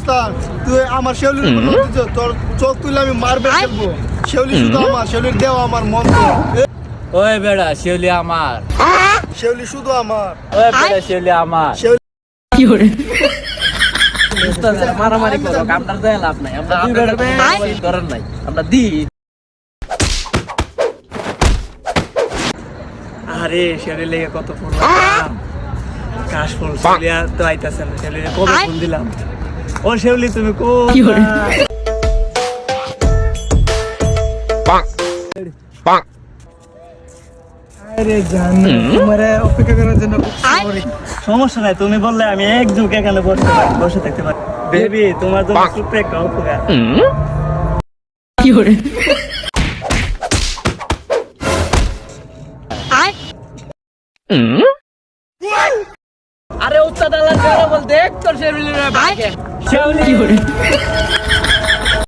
ওস্তাদ তুই আমার শেউলির উপর নজর দিছ, তোর চোখ তুলে আমি মারবে ফেলবো। শেউলি শুধু আমার, শেউলির দেওয়া আমার মন। ওই বেড়া শিউলি আমার, শেউলি শুধু আমার। ওই বেড়া শিউলি আমার। শেউলি উস্তাদের মারামারি করো, আপনার দেয় লাভ নাই। আমরা দুই বেড়া মারামারি করার নাই, আমরা দি। আরে শেউলি লেগে কত ফোন দিলাম, কাশ ফোন শেউলি আর তো আইতাছে না। শেউলি কবে ফোন দিলাম, ও শেউলি তুমি আরে জান তোমার অপেক্ষা করার জন্য সরি। সমস্যা নাই, তুমি বললে আমি এক যুগ এখানে বসে থাকতে পারি। বেবি তোমার জন্য ছোট্ট একটা উপকার। আরে উস্তাদ আল্লাহ বল দেখ তোর শেউলি রে ভাই, শেউলি